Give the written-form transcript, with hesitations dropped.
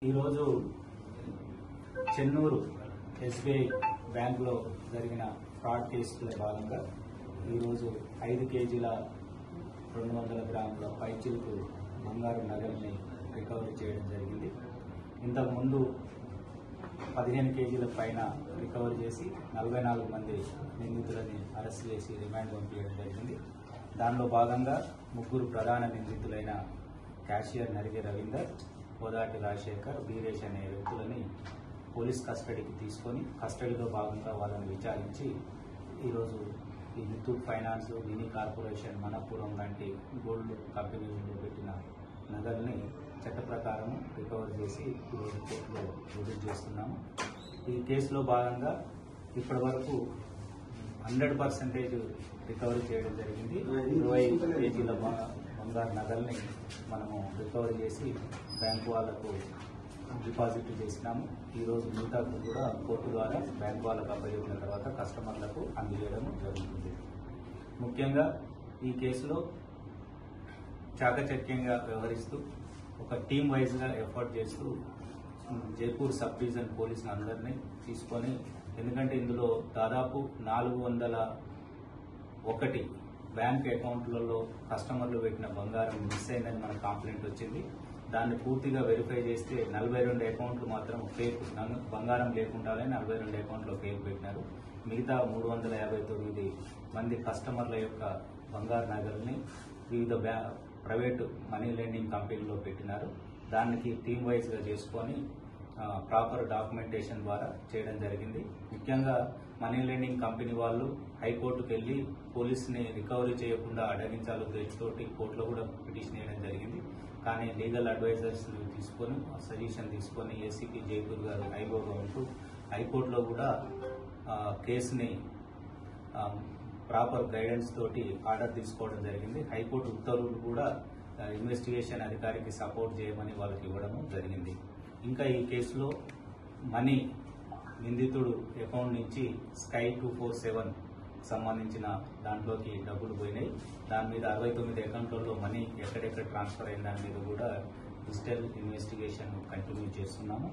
ఈరోజు చెన్నూరు ఎస్బీఐ బ్యాంకులో జరిగిన ఫ్రాడ్ కేసులో భాగంగా ఈరోజు 5 కేజీల 200 గ్రాముల పైచిలుకు బంగారు నగల్ని రికవరీ చేయడం జరిగింది. ఇంతకుముందు 15 కేజీల పైన రికవరీ చేసి 44 మంది నిందితులని అరెస్ట్ చేసి రిమాండ్ పంపించడం జరిగింది. దానిలో భాగంగా 3 ప్రధాన నిందితులైన క్యాషియర్ నరిగే రవీందర్, కోదాటి రాజశేఖర్, వీరేష్ అనే వ్యక్తులని పోలీస్ కస్టడీకి తీసుకొని కస్టడీలో భాగంగా వాళ్ళని విచారించి ఈరోజు ఈ Muthoot finance, mini corporation, Manappuram లాంటి గోల్డ్ కంపెనీలలో పెట్టిన నగల్ని చట్ట ప్రకారం రికవర్ చేసి ఈరోజు కోర్టులో రిలీజ్ చేస్తున్నాము. ఈ కేసులో భాగంగా ఇప్పటి వరకు 100% రికవరీ చేయడం జరిగింది. 20 కేజీల బంగారు నగల్ని మనము రికవరీ చేసి బ్యాంకు వాళ్లకు డిపాజిట్ చేసినాము. ఈరోజు మిగతా కూడా కోర్టు ద్వారా బ్యాంకు వాళ్ళకు అప్పచెప్పిన తర్వాత కస్టమర్లకు అందజేయడం జరుగుతుంది. ముఖ్యంగా ఈ కేసులో చాకచక్యంగా వ్యవహరిస్తూ ఒక టీం వైజ్గా ఎఫర్ట్ చేస్తూ జైపూర్ సబ్ డివిజన్ పోలీసులు అందరినీ తీసుకొని, ఎందుకంటే ఇందులో దాదాపు 401 బ్యాంక్ అకౌంట్లలో కస్టమర్లు పెట్టిన బంగారం మిస్ అయిందని మనకు కంప్లైంట్ వచ్చింది. దాన్ని పూర్తిగా వెరిఫై చేస్తే 42 అకౌంట్లు మాత్రం ఫేక్, బంగారం లేకుండానే 42 అకౌంట్లో ఫేక్ పెట్టినారు. మిగతా 359 మంది కస్టమర్ల యొక్క బంగారు నగల్ని వివిధ ప్రైవేట్ మనీ లెండింగ్ కంపెనీలో పెట్టినారు. దానికి టీమ్ వైజ్గా చేసుకొని ప్రాపర్ డాక్యుమెంటేషన్ ద్వారా చేయడం జరిగింది. ముఖ్యంగా మనీ లెండింగ్ కంపెనీ వాళ్ళు హైకోర్టుకు వెళ్లి పోలీసుని రికవరీ చేయకుండా అడ్డగించాల ఉద్దేశంతోటి కోర్టులో కూడా పిటిషన్ వేయడం జరిగింది. కానీ లీగల్ అడ్వైజర్స్ తీసుకొని సజెషన్ తీసుకొని ఏసీపీ జైపూర్ గారు హైకోర్టులో ఉంటూ హైకోర్టులో కూడా కేసుని ప్రాపర్ గైడెన్స్ తోటి ఆర్డర్ తీసుకోవడం జరిగింది. హైకోర్టు ఉత్తర్వులు కూడా ఇన్వెస్టిగేషన్ అధికారికి సపోర్ట్ చేయమని వాళ్ళకి ఇవ్వడం జరిగింది. ఇంకా ఈ కేసులో మనీ నిందితుడు అకౌంట్ నుంచి స్కై 247 సంబంధించిన దాంట్లోకి డబ్బులు పోయినాయి. దాని మీద 69 అకౌంట్లలో మనీ ఎక్కడెక్కడ ట్రాన్స్ఫర్ అయిన దాని మీద కూడా డిజిటల్ ఇన్వెస్టిగేషన్ కంటిన్యూ చేస్తున్నాము.